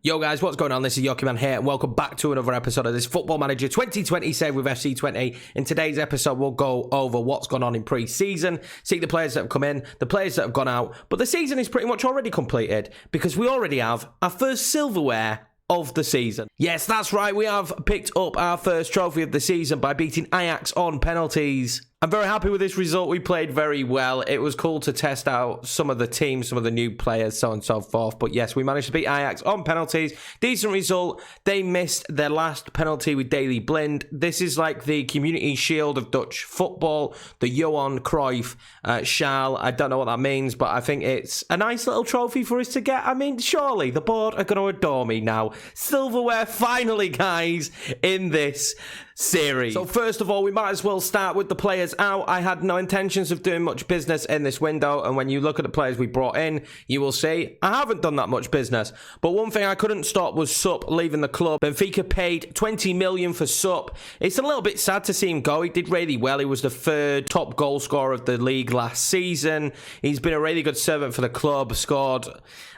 Yo guys, what's going on? This is Yokiman here and welcome back to another episode of this Football Manager 2020 save with FC Twente. In today's episode, we'll go over what's gone on in pre-season, see the players that have come in, the players that have gone out, but the season is pretty much already completed because we already have our first silverware of the season. Yes, that's right, we have picked up our first trophy of the season by beating Ajax on penalties. I'm very happy with this result. We played very well. It was cool to test out some of the teams, some of the new players, so on and so forth. But yes, we managed to beat Ajax on penalties. Decent result. They missed their last penalty with Daily Blind. This is like the Community Shield of Dutch football, the Johan Cruyff Sjaal. I don't know what that means, but I think it's a nice little trophy for us to get. I mean, surely the board are going to adore me now. Silverware finally, guys, in this series. So first of all, we might as well start with the players out. I had no intentions of doing much business in this window, and when you look at the players we brought in, you will see I haven't done that much business. But one thing I couldn't stop was Sup leaving the club. Benfica paid 20 million for Sup. It's a little bit sad to see him go. He did really well. He was the third top goal scorer of the league last season. He's been a really good servant for the club, scored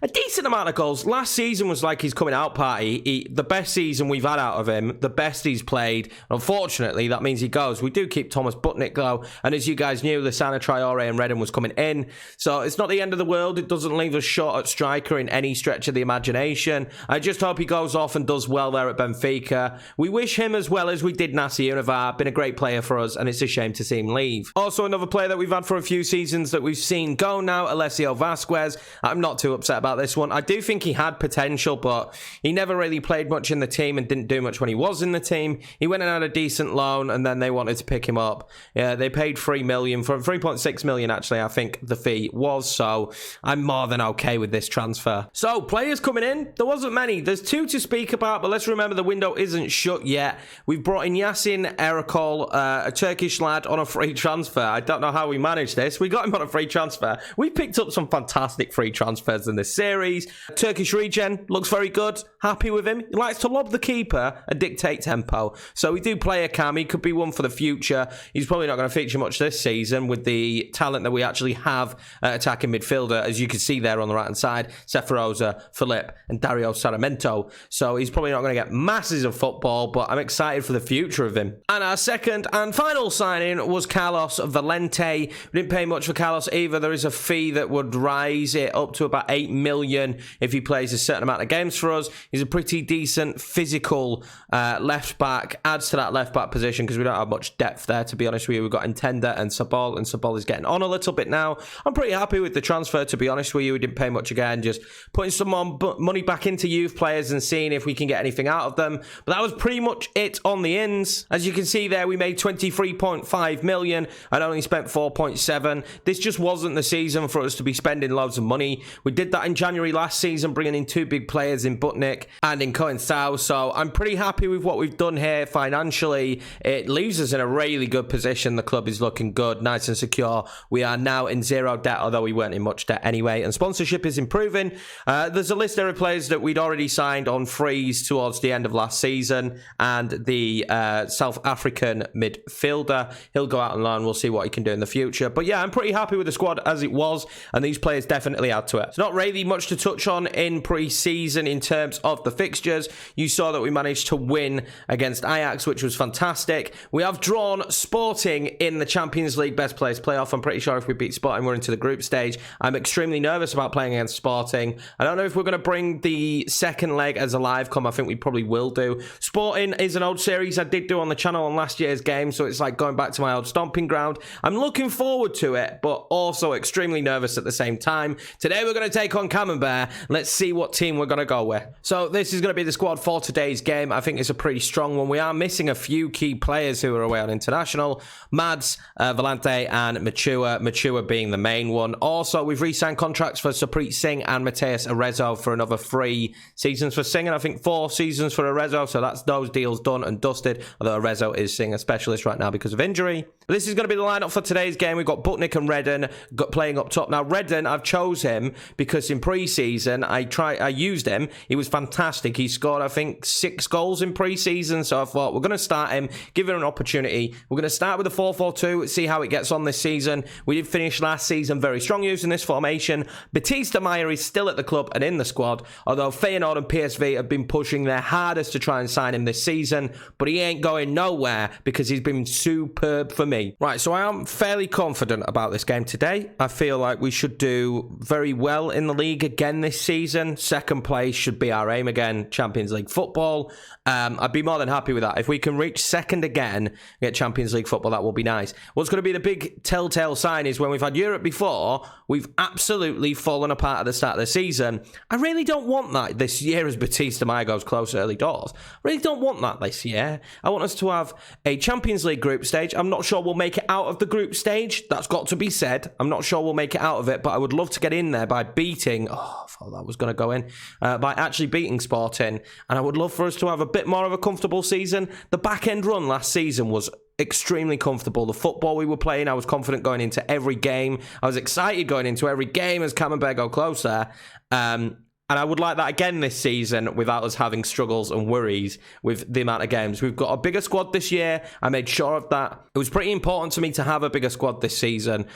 a decent amount of goals. Last season was like his coming out party. The best season we've had out of him, the best he's played. Unfortunately, that means he goes. We do keep Thomas Butnick though, and as you guys knew, Lissana Traore and Redden was coming in, so it's not the end of the world. It doesn't leave us short at striker in any stretch of the imagination. I just hope he goes off and does well there at Benfica. We wish him as well as we did Nasser Univar. Been a great player for us, and it's a shame to see him leave. Also, another player that we've had for a few seasons that we've seen go now, Alessio Vasquez. I'm not too upset about this one. I do think he had potential, but he never really played much in the team and didn't do much when he was in the team. He went and had a decent loan, and then they wanted to pick him up. Yeah, they paid 3 million for 3.6 million actually, I think the fee was, so I'm more than okay with this transfer. So players coming in, there wasn't many. There's two to speak about, but let's remember the window isn't shut yet. We've brought in Yasin Erakol, a Turkish lad, on a free transfer. I don't know how we managed this. We got him on a free transfer. We picked up some fantastic free transfers in this series. Turkish regen looks very good. Happy with him. He likes to lob the keeper and dictate tempo. So we do play a cam. He could be one for the future. He's probably not going to feature much this season with the talent that we actually have at attacking midfielder, as you can see there on the right hand side, Seferoza, Philip and Dario Saramento. So he's probably not going to get masses of football, but I'm excited for the future of him. And our second and final signing was Carlos Valente. We didn't pay much for Carlos either. There is a fee that would rise it up to about 8 million if he plays a certain amount of games for us. He's a pretty decent physical left back, adds to that left back position because we don't have much depth there, to be honest with you. We've got Intenda and Sabol is getting on a little bit now. I'm pretty happy with the transfer, to be honest with you. We didn't pay much again, just putting some more money back into youth players and seeing if we can get anything out of them. But that was pretty much it on the ins. As you can see there, we made 23.5 million and only spent 4.7. This just wasn't the season for us to be spending loads of money. We did that in January last season, bringing in two big players in Butnick and in Cohen Sau. So I'm pretty happy with what we've done here financially. It leaves us in a really good position. The club is looking good, nice and secure. We are now in zero debt, although we weren't in much debt anyway, and sponsorship is improving. There's a list there of players that we'd already signed on freeze towards the end of last season, and the South African midfielder, he'll go out on loan. We'll see what he can do in the future. But yeah, I'm pretty happy with the squad as it was, and these players definitely add to it. It's not really much to touch on in pre-season in terms of the fixtures. You saw that we managed to win against Ajax, which was fantastic. We have drawn Sporting in the Champions League Best Players playoff. I'm pretty sure if we beat Sporting, we're into the group stage. I'm extremely nervous about playing against Sporting. I don't know if we're going to bring the second leg as a live come. I think we probably will do. Sporting is an old series I did do on the channel on last year's game, so it's like going back to my old stomping ground. I'm looking forward to it, but also extremely nervous at the same time. Today we're going to take on Camembert. Let's see what team we're going to go with. So this is going to be the squad for today's game. I think it's a pretty strong one. We are missing a few key players who are away on international. Mads, Valente and Matua being the main one. Also, we've re-signed contracts for Supreet Singh and Mateus Arezzo for another 3 seasons for Singh, and I think 4 seasons for Arezzo, so that's those deals done and dusted, although Arezzo is Singh a specialist right now because of injury. But this is going to be the lineup for today's game. We've got Butnick and Redden playing up top. Now, Redden, I've chose him because in pre-season, I used him. He was fantastic. He scored, I think, 6 goals in pre-season, so I thought we're going to start him, give him an opportunity. We're going to start with a 4-4-2, see how it gets on this season. We did finish last season very strong using this formation. Batista Maya is still at the club and in the squad, although Feyenoord and PSV have been pushing their hardest to try and sign him this season, but he ain't going nowhere because he's been superb for me. Right, so I am fairly confident about this game today. I feel like we should do very well in the league again this season. Second place should be our aim again, Champions League football. I'd be more than happy with that. If we can reach second again, get Champions League football, that will be nice. What's going to be the big telltale sign is when we've had Europe before, we've absolutely fallen apart at the start of the season. I really don't want that this year as Batista Maya goes close early doors. I really don't want that this year. I want us to have a Champions League group stage. I'm not sure we'll make it out of the group stage. That's got to be said. I'm not sure we'll make it out of it, but I would love to get in there by beating... Oh, I thought that was going to go in. By actually beating Sporting. And I would love for us to have a bit more of a comfortable season. The back-end run last season was extremely comfortable. The football we were playing, I was confident going into every game. I was excited going into every game as Camembert go closer. And I would like that again this season without us having struggles and worries with the amount of games. We've got a bigger squad this year. I made sure of that. It was pretty important to me to have a bigger squad this season.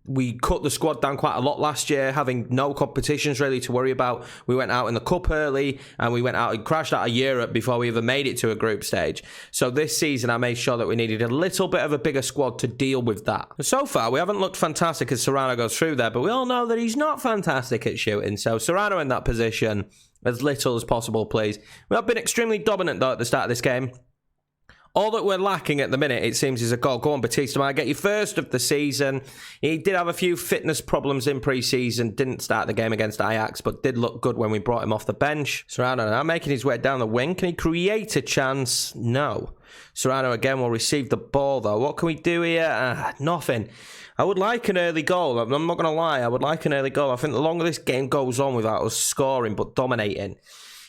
We cut the squad down quite a lot last year, having no competitions really to worry about. We went out in the cup early and we went out and crashed out of Europe before we even made it to a group stage. So this season, I made sure that we needed a little bit of a bigger squad to deal with that. So far, we haven't looked fantastic as Serrano goes through there, but we all know that he's not fantastic at shooting. So Serrano in that position, as little as possible, please. We have been extremely dominant, though, at the start of this game. All that we're lacking at the minute, it seems, is a goal. Go on, Batista, I get you first of the season. He did have a few fitness problems in pre-season. Didn't start the game against Ajax, but did look good when we brought him off the bench. Serrano now making his way down the wing. Can he create a chance? No. Serrano again will receive the ball, though. What can we do here? Nothing. I would like an early goal. I'm not going to lie. I would like an early goal. I think the longer this game goes on without us scoring but dominating,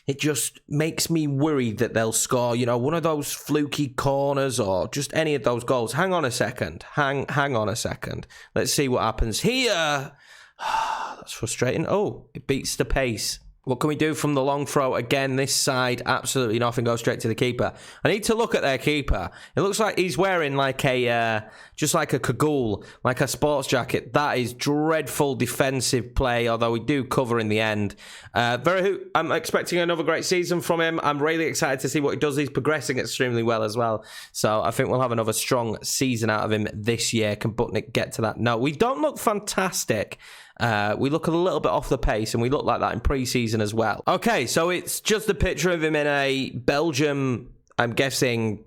it just makes me worried that they'll score, you know, one of those fluky corners or just any of those goals. Hang on a second. Hang on a second. Let's see what happens here. That's frustrating. Oh, it beats the pace. What can we do from the long throw? Again, this side, absolutely nothing. Goes straight to the keeper. I need to look at their keeper. It looks like he's wearing like a, just like a cagoule, like a sports jacket. That is dreadful defensive play, although we do cover in the end. I'm expecting another great season from him. I'm really excited to see what he does. He's progressing extremely well as well. So I think we'll have another strong season out of him this year. Can Butnik get to that? No, we don't look fantastic. We look a little bit off the pace, and we look like that in pre-season as well. Okay, so it's just a picture of him in a Belgium, I'm guessing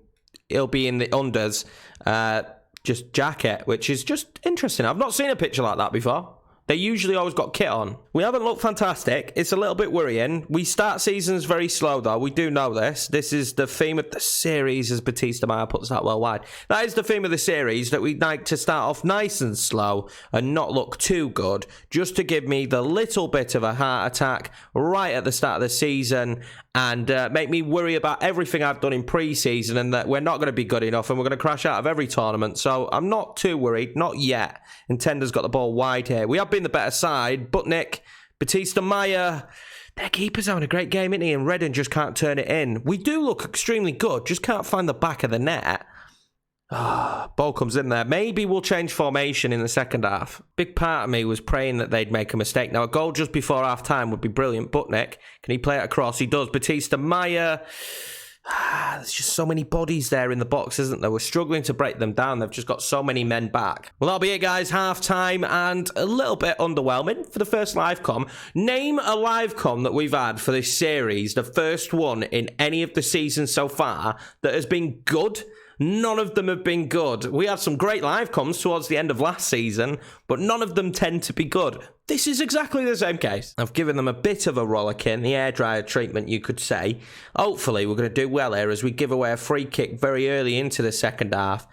he'll be in the unders, just jacket, which is just interesting. I've not seen a picture like that before. They usually always got kit on. We haven't looked fantastic. It's a little bit worrying. We start seasons very slow, though. We do know this. This is the theme of the series, as Batista Maya puts that well wide. That is the theme of the series, that we like to start off nice and slow and not look too good, just to give me the little bit of a heart attack right at the start of the season and make me worry about everything I've done in pre-season and that we're not going to be good enough and we're going to crash out of every tournament. So I'm not too worried. Not yet. Intender's got the ball wide here. We have been the better side. Butnik, Batista Maya, their keeper's having a great game, isn't he? And Redden just can't turn it in. We do look extremely good. Just can't find the back of the net. Ball comes in there. Maybe we'll change formation in the second half. Big part of me was praying that they'd make a mistake. Now, a goal just before half-time would be brilliant. Butnik, can he play it across? He does. Batista Maya. There's just so many bodies there in the box, isn't there? We're struggling to break them down. They've just got so many men back. Well, that'll be it, guys. Half-time and a little bit underwhelming for the first live com. Name a live com that we've had for this series, the first one in any of the seasons so far, that has been good. None of them have been good. We had some great live comms towards the end of last season, but none of them tend to be good. This is exactly the same case. I've given them a bit of a rollicking, the airdryer treatment, you could say. Hopefully, we're going to do well here as we give away a free kick very early into the second half.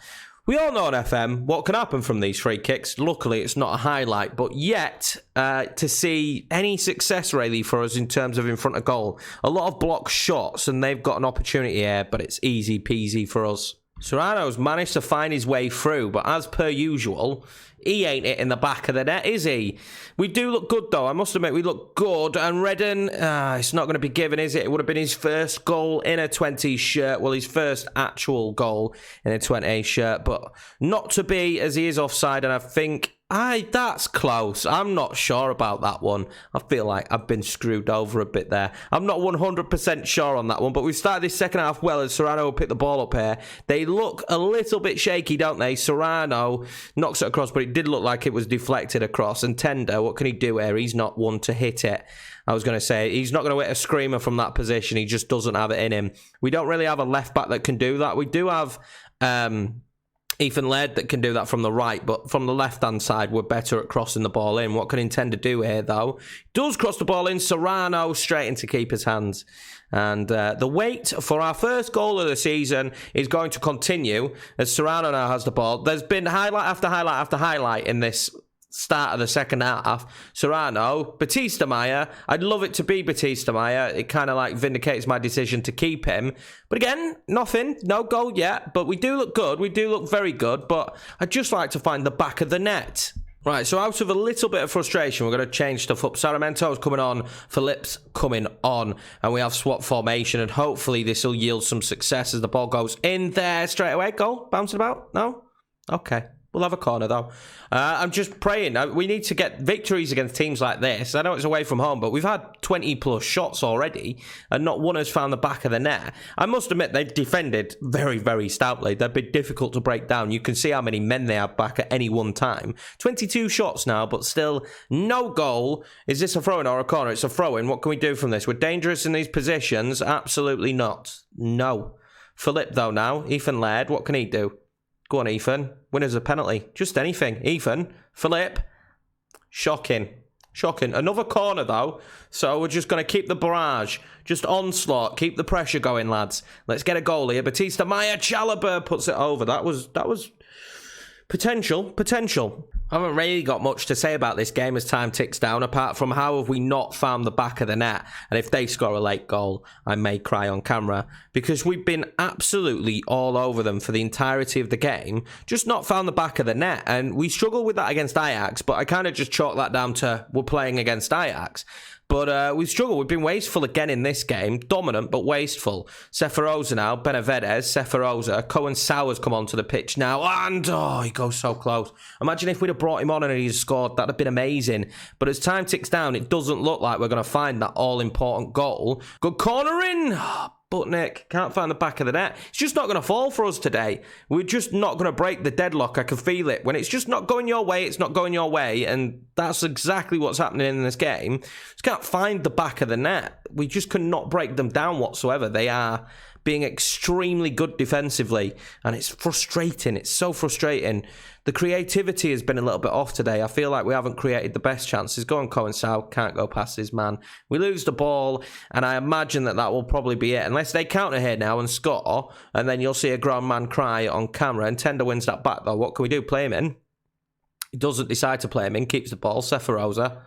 We all know on FM what can happen from these free kicks. Luckily, it's not a highlight, but yet to see any success really for us in terms of in front of goal. A lot of block shots, and they've got an opportunity here, but it's easy peasy for us. Serrano's managed to find his way through, but as per usual, he ain't it in the back of the net, is he? We do look good, though. I must admit, we look good. And Redden, it's not going to be given, is it? It would have been his first goal in a 20 shirt. Well, his first actual goal in a 20 shirt, but not to be, as he is offside. And I think, that's close. I'm not sure about that one. I feel like I've been screwed over a bit there. I'm not 100% sure on that one, but we've started this second half well, as Serrano will pick the ball up here. They look a little bit shaky, don't they? Serrano knocks it across, but it did look like it was deflected across. And Tender, what can he do here? He's not one to hit it. I was going to say, he's not going to hit a screamer from that position. He just doesn't have it in him. We don't really have a left back that can do that. We do have Ethan Laird that can do that from the right, but from the left-hand side, we're better at crossing the ball in. What can Intender do here, though? Does cross the ball in. Serrano straight into keeper's hands. And the wait for our first goal of the season is going to continue as Serrano now has the ball. There's been highlight after highlight after highlight in this start of the second half. Serrano, Batista Maya. I'd love it to be Batista Maya. It kind of like vindicates my decision to keep him. But again, nothing. No goal yet. But we do look good. We do look very good. But I'd just like to find the back of the net. Right, so out of a little bit of frustration, we're going to change stuff up. Saramento's coming on, Phillips coming on, and we have swap formation, and hopefully this will yield some success as the ball goes in there straight away. Goal? Bouncing about? No? Okay. We'll have a corner, though. I'm just praying. We need to get victories against teams like this. I know it's away from home, but we've had 20-plus shots already, and not one has found the back of the net. I must admit, they've defended very, very stoutly. They've been difficult to break down. You can see how many men they have back at any one time. 22 shots now, but still no goal. Is this a throw-in or a corner? It's a throw-in. What can we do from this? We're dangerous in these positions. Absolutely not. No. Philip, though, now. Ethan Laird, what can he do? Go on, Ethan. Winners a penalty. Just anything. Ethan. Philip. Shocking. Shocking. Another corner, though. So we're just going to keep the barrage. Just onslaught. Keep the pressure going, lads. Let's get a goal here. Batista Maya. Chalobah puts it over. That was potential. I haven't really got much to say about this game as time ticks down, apart from how have we not found the back of the net. And if they score a late goal, I may cry on camera, because we've been absolutely all over them for the entirety of the game, just not found the back of the net. And we struggled with that against Ajax, but I kind of just chalk that down to we're playing against Ajax. But we've struggled. We've been wasteful again in this game. Dominant, but wasteful. Seferoza now. Benavides. Seferoza. Cohen Sowers come onto the pitch now. And, he goes so close. Imagine if we'd have brought him on and he'd scored. That'd have been amazing. But as time ticks down, it doesn't look like we're going to find that all-important goal. Good corner in. Butnick can't find the back of the net. It's just not going to fall for us today. We're just not going to break the deadlock. I can feel it. When it's just not going your way, it's not going your way. And that's exactly what's happening in this game. Just can't find the back of the net. We just cannot break them down whatsoever. They are being extremely good defensively. And it's frustrating. It's so frustrating. The creativity has been a little bit off today. I feel like we haven't created the best chances. Go on, Cohen Sow. Can't go past his man. We lose the ball, and I imagine that will probably be it. Unless they counter here now and score, and then you'll see a grown man cry on camera, and Tender wins that back, though. What can we do? Play him in. He doesn't decide to play him in. Keeps the ball. Seferoza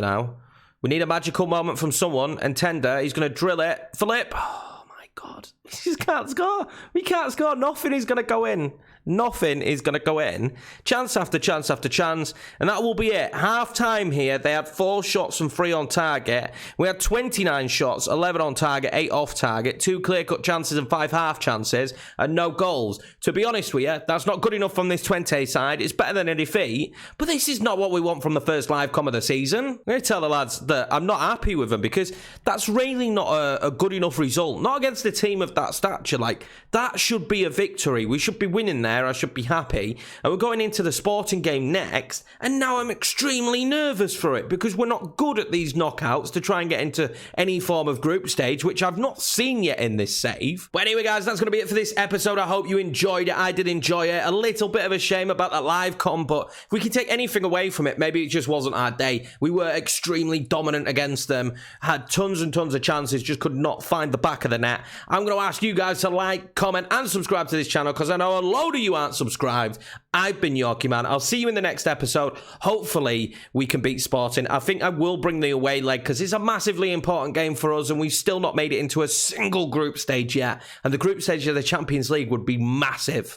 now. We need a magical moment from someone, and Tender, he's going to drill it. Philip. Oh, my God. We just can't score. We can't score. Nothing is going to go in. Nothing is going to go in. Chance after chance after chance. And that will be it. Half time here. They had 4 shots and 3 on target. We had 29 shots, 11 on target, 8 off target, 2 clear-cut chances and 5 half chances, and no goals. To be honest with you, that's not good enough from this Twente side. It's better than a defeat. But this is not what we want from the first live com of the season. I'm going to tell the lads that I'm not happy with them, because that's really not a good enough result. Not against a team of that stature. Like, that should be a victory. We should be winning there. I should be happy. And we're going into the Sporting game next, and now I'm extremely nervous for it, because we're not good at these knockouts to try and get into any form of group stage, which I've not seen yet in this save. But anyway, guys, that's going to be it for this episode. I hope you enjoyed it. I did enjoy it. A little bit of a shame about that live com, but if we can take anything away from it, maybe it just wasn't our day. We were extremely dominant against them, had tons and tons of chances, just could not find the back of the net. I'm going to ask you guys to like, comment, and subscribe to this channel, because I know a load of you you aren't subscribed. I've been Yorkie Man. I'll see you in the next episode. Hopefully, we can beat Sporting. I think I will bring the away leg because it's a massively important game for us and we've still not made it into a single group stage yet. And the group stage of the Champions League would be massive.